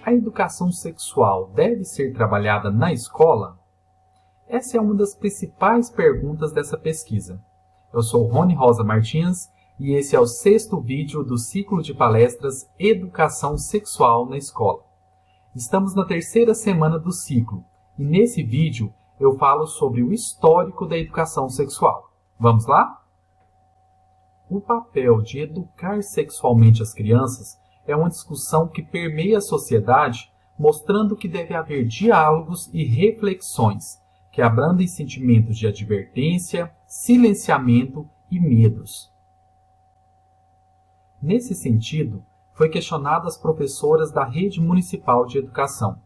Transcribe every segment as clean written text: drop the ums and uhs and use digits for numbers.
A educação sexual deve ser trabalhada na escola? Essa é uma das principais perguntas dessa pesquisa. Eu sou Rony Rosa Martins e esse é o 6º vídeo do ciclo de palestras Educação Sexual na Escola. Estamos na 3ª semana do ciclo e nesse vídeo eu falo sobre o histórico da educação sexual. Vamos lá? O papel de educar sexualmente as crianças é uma discussão que permeia a sociedade, mostrando que deve haver diálogos e reflexões que abrandem sentimentos de advertência, silenciamento e medos. Nesse sentido, foi questionado às professoras da Rede Municipal de Educação.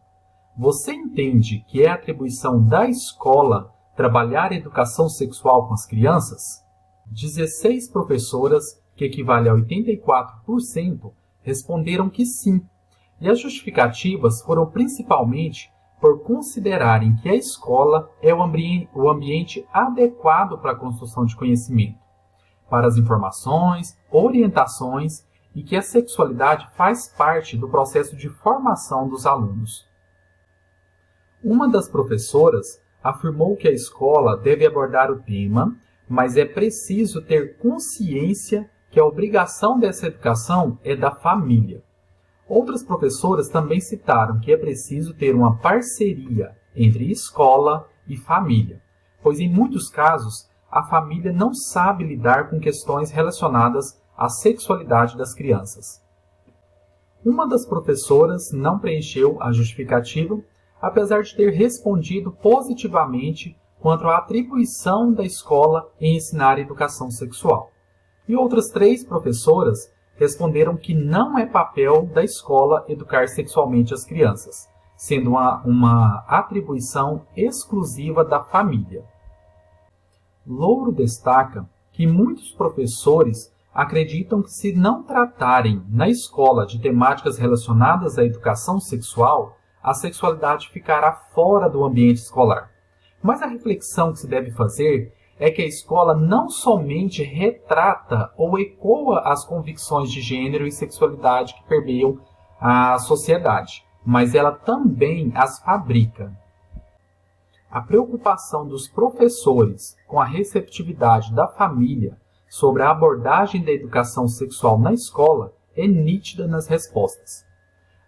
Você entende que é atribuição da escola trabalhar a educação sexual com as crianças? 16 professoras, que equivale a 84%, responderam que sim, e as justificativas foram principalmente por considerarem que a escola é o ambiente adequado para a construção de conhecimento, para as informações, orientações e que a sexualidade faz parte do processo de formação dos alunos. Uma das professoras afirmou que a escola deve abordar o tema, mas é preciso ter consciência que a obrigação dessa educação é da família. Outras professoras também citaram que é preciso ter uma parceria entre escola e família, pois em muitos casos a família não sabe lidar com questões relacionadas à sexualidade das crianças. Uma das professoras não preencheu a justificativa, apesar de ter respondido positivamente quanto à atribuição da escola em ensinar a educação sexual. E outras 3 professoras responderam que não é papel da escola educar sexualmente as crianças, sendo uma atribuição exclusiva da família. Louro destaca que muitos professores acreditam que se não tratarem na escola de temáticas relacionadas à educação sexual, a sexualidade ficará fora do ambiente escolar. Mas a reflexão que se deve fazer é que a escola não somente retrata ou ecoa as convicções de gênero e sexualidade que permeiam a sociedade, mas ela também as fabrica. A preocupação dos professores com a receptividade da família sobre a abordagem da educação sexual na escola é nítida nas respostas.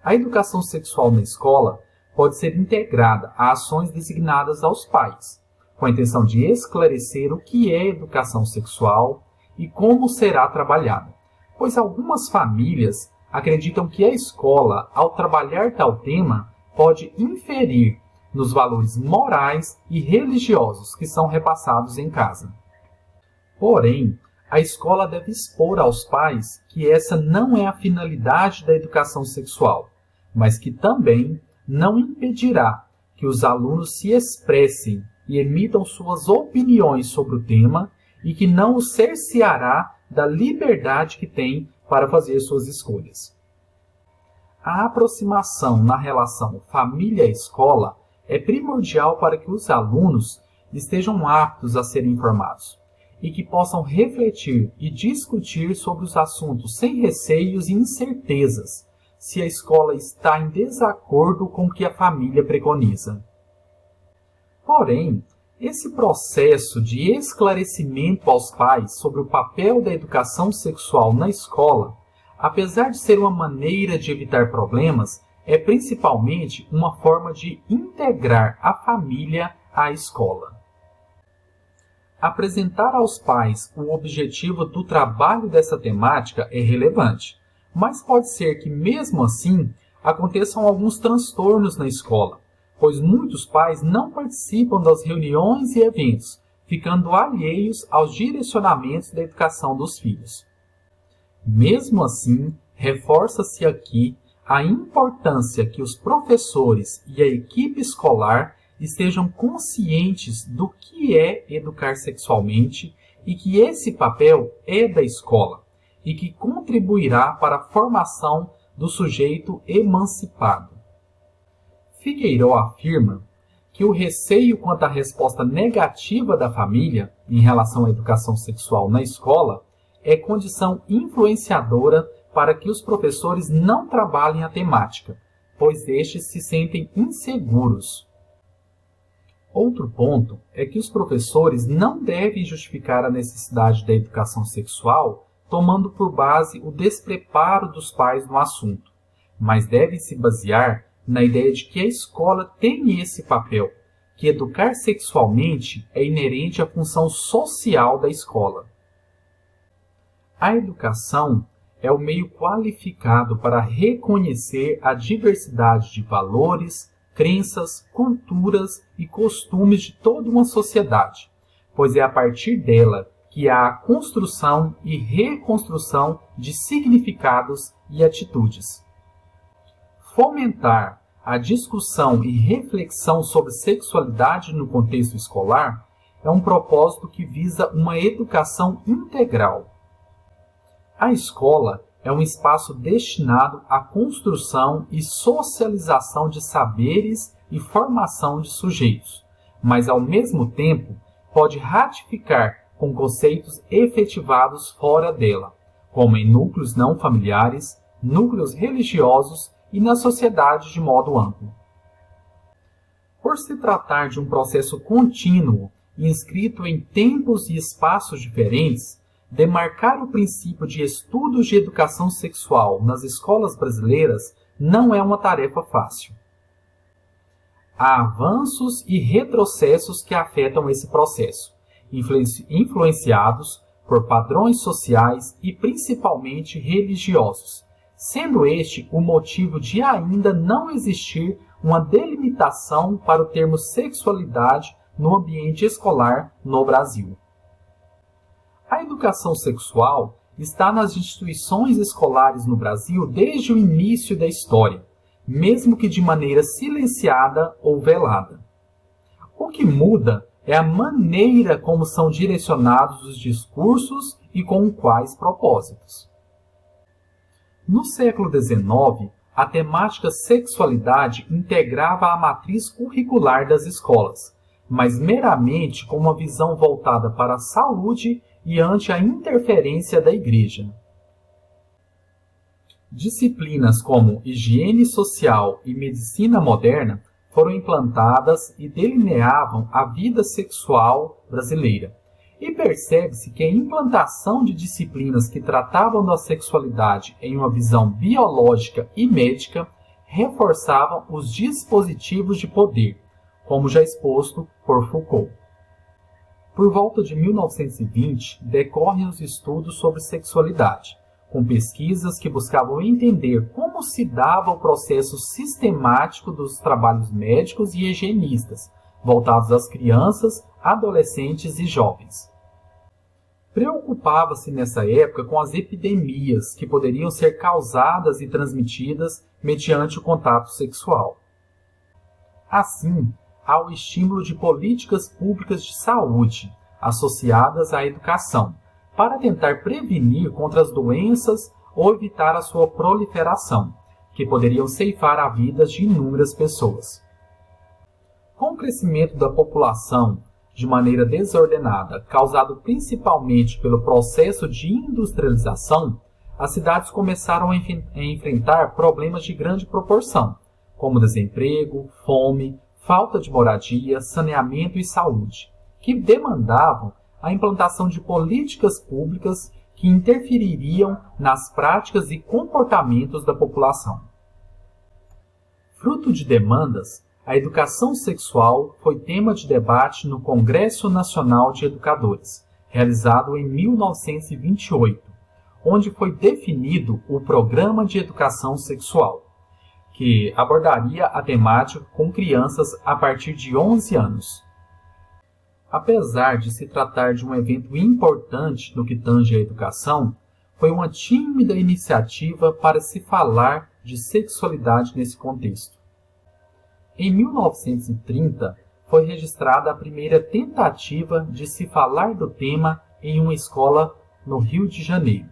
A educação sexual na escola pode ser integrada a ações designadas aos pais, com a intenção de esclarecer o que é educação sexual e como será trabalhada, pois algumas famílias acreditam que a escola, ao trabalhar tal tema, pode inferir nos valores morais e religiosos que são repassados em casa. Porém, a escola deve expor aos pais que essa não é a finalidade da educação sexual, mas que também não impedirá que os alunos se expressem e emitam suas opiniões sobre o tema e que não os cerceará da liberdade que tem para fazer suas escolhas. A aproximação na relação família-escola é primordial para que os alunos estejam aptos a serem informados e que possam refletir e discutir sobre os assuntos sem receios e incertezas, se a escola está em desacordo com o que a família preconiza. Porém, esse processo de esclarecimento aos pais sobre o papel da educação sexual na escola, apesar de ser uma maneira de evitar problemas, é principalmente uma forma de integrar a família à escola. Apresentar aos pais o objetivo do trabalho dessa temática é relevante, mas pode ser que, mesmo assim, aconteçam alguns transtornos na escola, pois muitos pais não participam das reuniões e eventos, ficando alheios aos direcionamentos da educação dos filhos. Mesmo assim, reforça-se aqui a importância que os professores e a equipe escolar estejam conscientes do que é educar sexualmente e que esse papel é da escola e que contribuirá para a formação do sujeito emancipado. Figueiró afirma que o receio quanto à resposta negativa da família em relação à educação sexual na escola é condição influenciadora para que os professores não trabalhem a temática, pois estes se sentem inseguros. Outro ponto é que os professores não devem justificar a necessidade da educação sexual tomando por base o despreparo dos pais no assunto, mas devem se basear na ideia de que a escola tem esse papel, que educar sexualmente é inerente à função social da escola. A educação é o meio qualificado para reconhecer a diversidade de valores, crenças, culturas e costumes de toda uma sociedade, pois é a partir dela que há a construção e reconstrução de significados e atitudes. Fomentar a discussão e reflexão sobre sexualidade no contexto escolar é um propósito que visa uma educação integral. A escola é um espaço destinado à construção e socialização de saberes e formação de sujeitos, mas ao mesmo tempo pode ratificar com conceitos efetivados fora dela, como em núcleos não familiares, núcleos religiosos e na sociedade de modo amplo. Por se tratar de um processo contínuo e inscrito em tempos e espaços diferentes, demarcar o princípio de estudos de educação sexual nas escolas brasileiras não é uma tarefa fácil. Há avanços e retrocessos que afetam esse processo, influenciados por padrões sociais e principalmente religiosos, sendo este o motivo de ainda não existir uma delimitação para o termo sexualidade no ambiente escolar no Brasil. A educação sexual está nas instituições escolares no Brasil desde o início da história, mesmo que de maneira silenciada ou velada. O que muda é a maneira como são direcionados os discursos e com quais propósitos. No século XIX, a temática sexualidade integrava a matriz curricular das escolas, mas meramente com uma visão voltada para a saúde e ante a interferência da Igreja. Disciplinas como higiene social e medicina moderna foram implantadas e delineavam a vida sexual brasileira. E percebe-se que a implantação de disciplinas que tratavam da sexualidade em uma visão biológica e médica reforçavam os dispositivos de poder, como já exposto por Foucault. Por volta de 1920, decorrem os estudos sobre sexualidade, com pesquisas que buscavam entender como se dava o processo sistemático dos trabalhos médicos e higienistas, voltados às crianças, adolescentes e jovens. Preocupava-se nessa época com as epidemias que poderiam ser causadas e transmitidas mediante o contato sexual. Assim, há o estímulo de políticas públicas de saúde, associadas à educação, para tentar prevenir contra as doenças ou evitar a sua proliferação, que poderiam ceifar a vida de inúmeras pessoas. Com o crescimento da população de maneira desordenada, causado principalmente pelo processo de industrialização, as cidades começaram a enfrentar problemas de grande proporção, como desemprego, fome, falta de moradia, saneamento e saúde, que demandavam a implantação de políticas públicas que interfeririam nas práticas e comportamentos da população. Fruto de demandas, a educação sexual foi tema de debate no Congresso Nacional de Educadores, realizado em 1928, onde foi definido o Programa de Educação Sexual, que abordaria a temática com crianças a partir de 11 anos. Apesar de se tratar de um evento importante no que tange à educação, foi uma tímida iniciativa para se falar de sexualidade nesse contexto. Em 1930, foi registrada a primeira tentativa de se falar do tema em uma escola no Rio de Janeiro,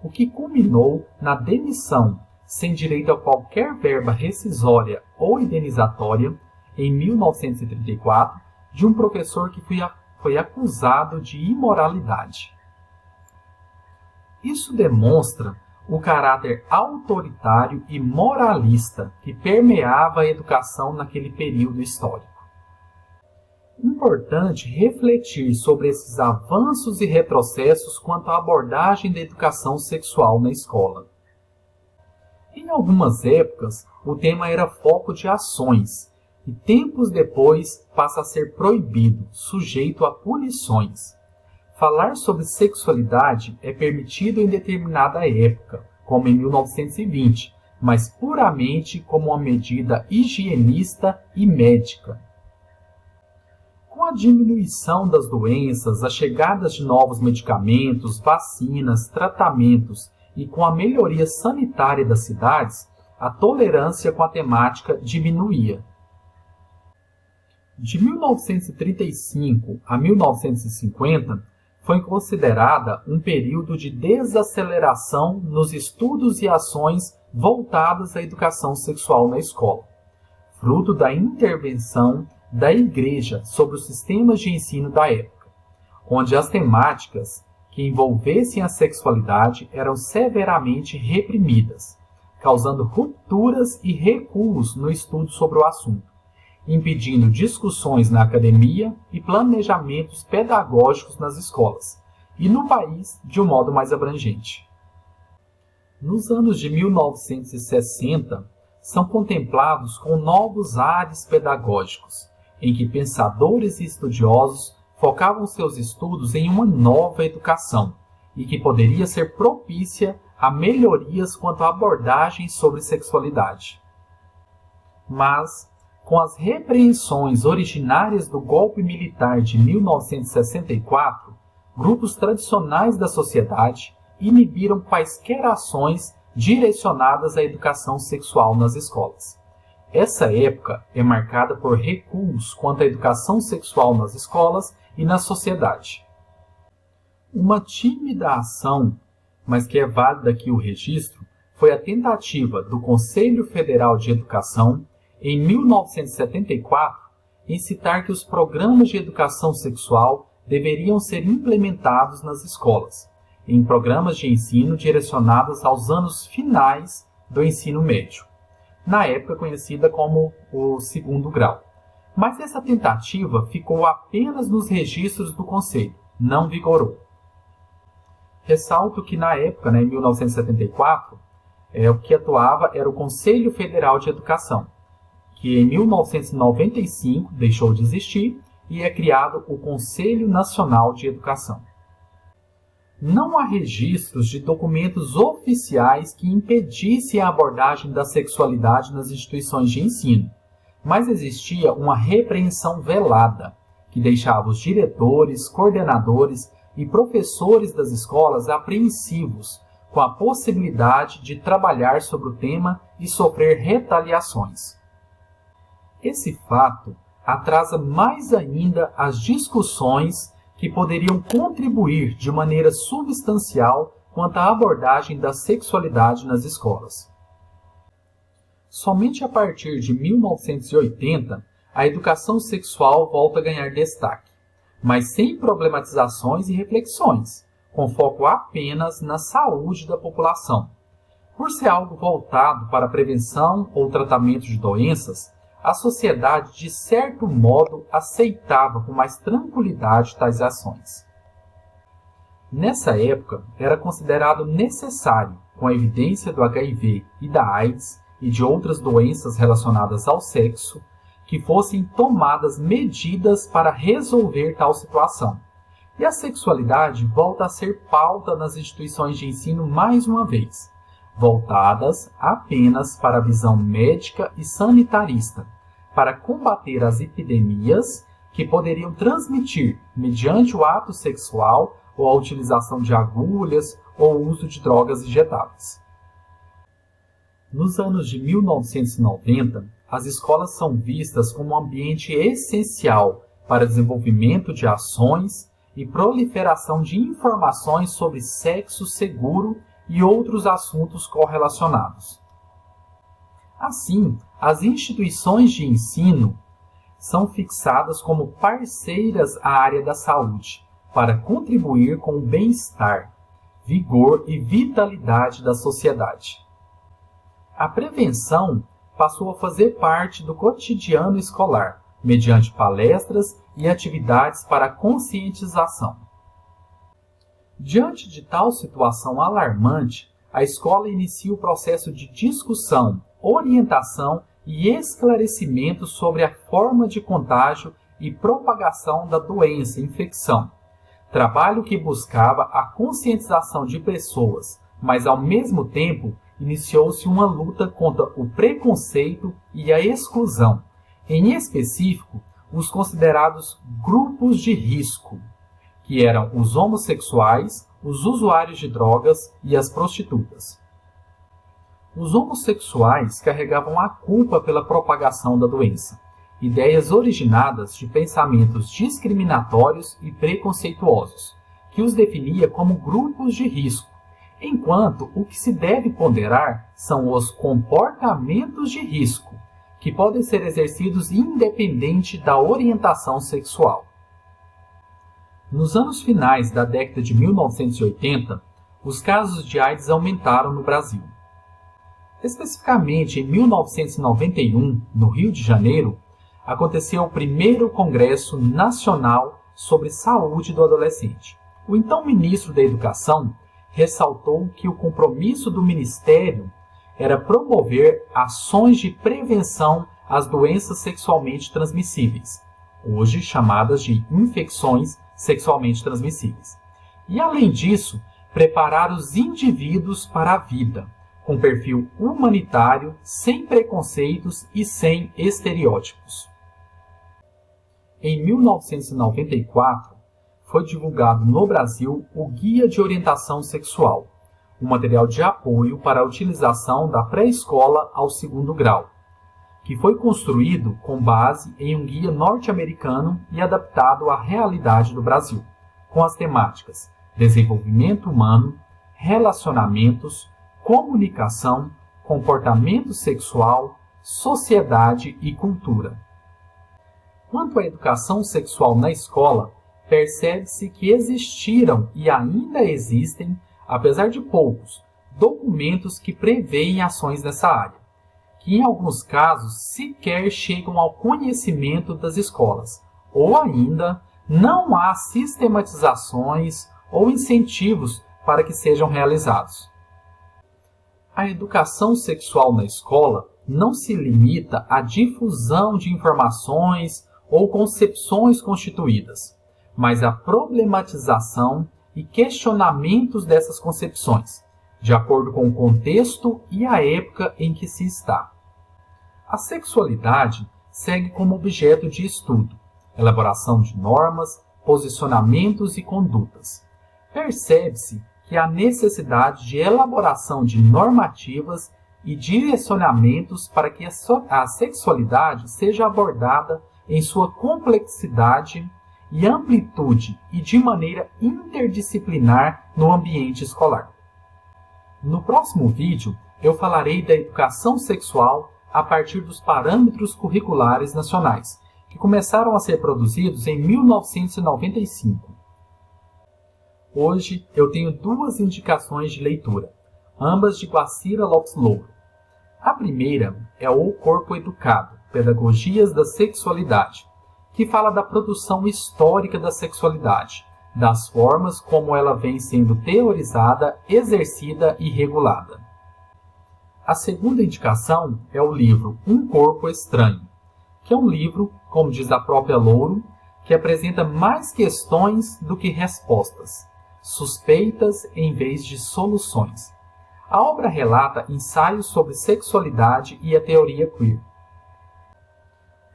o que culminou na demissão, sem direito a qualquer verba rescisória ou indenizatória, em 1934, de um professor que foi acusado de imoralidade. Isso demonstra o caráter autoritário e moralista que permeava a educação naquele período histórico. Importante refletir sobre esses avanços e retrocessos quanto à abordagem da educação sexual na escola. Em algumas épocas, o tema era foco de ações, e tempos depois passa a ser proibido, sujeito a punições. Falar sobre sexualidade é permitido em determinada época, como em 1920, mas puramente como uma medida higienista e médica. Com a diminuição das doenças, a chegada de novos medicamentos, vacinas, tratamentos e com a melhoria sanitária das cidades, a tolerância com a temática diminuía. De 1935 a 1950, foi considerada um período de desaceleração nos estudos e ações voltadas à educação sexual na escola, fruto da intervenção da Igreja sobre os sistemas de ensino da época, onde as temáticas que envolvessem a sexualidade eram severamente reprimidas, causando rupturas e recuos no estudo sobre o assunto, impedindo discussões na academia e planejamentos pedagógicos nas escolas, e no país de um modo mais abrangente. Nos anos de 1960, são contemplados com novos ares pedagógicos, em que pensadores e estudiosos focavam seus estudos em uma nova educação, e que poderia ser propícia a melhorias quanto à abordagem sobre sexualidade. Mas, com as repreensões originárias do golpe militar de 1964, grupos tradicionais da sociedade inibiram quaisquer ações direcionadas à educação sexual nas escolas. Essa época é marcada por recuos quanto à educação sexual nas escolas e na sociedade. Uma tímida ação, mas que é válida aqui o registro, foi a tentativa do Conselho Federal de Educação, em 1974, em citar que os programas de educação sexual deveriam ser implementados nas escolas, em programas de ensino direcionados aos anos finais do ensino médio, na época conhecida como o segundo grau. Mas essa tentativa ficou apenas nos registros do Conselho, não vigorou. Ressalto que na época, em 1974, o que atuava era o Conselho Federal de Educação, que em 1995 deixou de existir e é criado o Conselho Nacional de Educação. Não há registros de documentos oficiais que impedissem a abordagem da sexualidade nas instituições de ensino, mas existia uma repreensão velada, que deixava os diretores, coordenadores e professores das escolas apreensivos com a possibilidade de trabalhar sobre o tema e sofrer retaliações. Esse fato atrasa mais ainda as discussões que poderiam contribuir de maneira substancial quanto à abordagem da sexualidade nas escolas. Somente a partir de 1980, a educação sexual volta a ganhar destaque, mas sem problematizações e reflexões, com foco apenas na saúde da população. Por ser algo voltado para a prevenção ou tratamento de doenças, a sociedade, de certo modo, aceitava com mais tranquilidade tais ações. Nessa época, era considerado necessário, com a evidência do HIV e da AIDS e de outras doenças relacionadas ao sexo, que fossem tomadas medidas para resolver tal situação. E a sexualidade volta a ser pauta nas instituições de ensino mais uma vez, voltadas apenas para a visão médica e sanitarista, para combater as epidemias que poderiam transmitir mediante o ato sexual ou a utilização de agulhas ou o uso de drogas injetáveis. Nos anos de 1990, as escolas são vistas como um ambiente essencial para desenvolvimento de ações e proliferação de informações sobre sexo seguro e outros assuntos correlacionados. Assim, as instituições de ensino são fixadas como parceiras à área da saúde, para contribuir com o bem-estar, vigor e vitalidade da sociedade. A prevenção passou a fazer parte do cotidiano escolar, mediante palestras e atividades para conscientização. Diante de tal situação alarmante, a escola inicia o processo de discussão, orientação e esclarecimento sobre a forma de contágio e propagação da doença, infecção. Trabalho que buscava a conscientização de pessoas, mas ao mesmo tempo iniciou-se uma luta contra o preconceito e a exclusão, em específico, os considerados grupos de risco, que eram os homossexuais, os usuários de drogas e as prostitutas. Os homossexuais carregavam a culpa pela propagação da doença, ideias originadas de pensamentos discriminatórios e preconceituosos, que os definia como grupos de risco, enquanto o que se deve ponderar são os comportamentos de risco, que podem ser exercidos independente da orientação sexual. Nos anos finais da década de 1980, os casos de AIDS aumentaram no Brasil. Especificamente em 1991, no Rio de Janeiro, aconteceu o primeiro Congresso Nacional sobre Saúde do Adolescente. O então ministro da Educação ressaltou que o compromisso do Ministério era promover ações de prevenção às doenças sexualmente transmissíveis, hoje chamadas de infecções sexualmente transmissíveis. E, além disso, preparar os indivíduos para a vida, com perfil humanitário, sem preconceitos e sem estereótipos. Em 1994, foi divulgado no Brasil o Guia de Orientação Sexual, um material de apoio para a utilização da pré-escola ao segundo grau, que foi construído com base em um guia norte-americano e adaptado à realidade do Brasil, com as temáticas desenvolvimento humano, relacionamentos, comunicação, comportamento sexual, sociedade e cultura. Quanto à educação sexual na escola, percebe-se que existiram e ainda existem, apesar de poucos, documentos que prevêem ações nessa área, que em alguns casos sequer chegam ao conhecimento das escolas, ou ainda não há sistematizações ou incentivos para que sejam realizados. A educação sexual na escola não se limita à difusão de informações ou concepções constituídas, mas à problematização e questionamentos dessas concepções, de acordo com o contexto e a época em que se está. A sexualidade segue como objeto de estudo, elaboração de normas, posicionamentos e condutas. Percebe-se que há necessidade de elaboração de normativas e direcionamentos para que a sexualidade seja abordada em sua complexidade e amplitude e de maneira interdisciplinar no ambiente escolar. No próximo vídeo, eu falarei da educação sexual a partir dos parâmetros curriculares nacionais, que começaram a ser produzidos em 1995. Hoje eu tenho duas indicações de leitura, ambas de Guacira Lopes Louro. A primeira é O Corpo Educado, Pedagogias da Sexualidade, que fala da produção histórica da sexualidade, das formas como ela vem sendo teorizada, exercida e regulada. A segunda indicação é o livro Um Corpo Estranho, que é um livro, como diz a própria Louro, que apresenta mais questões do que respostas, suspeitas em vez de soluções. A obra relata ensaios sobre sexualidade e a teoria queer.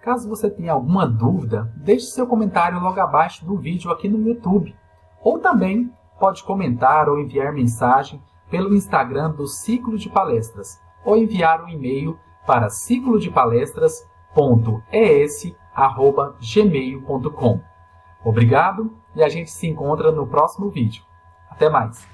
Caso você tenha alguma dúvida, deixe seu comentário logo abaixo do vídeo aqui no YouTube. Ou também pode comentar ou enviar mensagem pelo Instagram do Ciclo de Palestras, ou enviar um e-mail para ciclodepalestras.es@gmail.com. Obrigado e a gente se encontra no próximo vídeo. Até mais!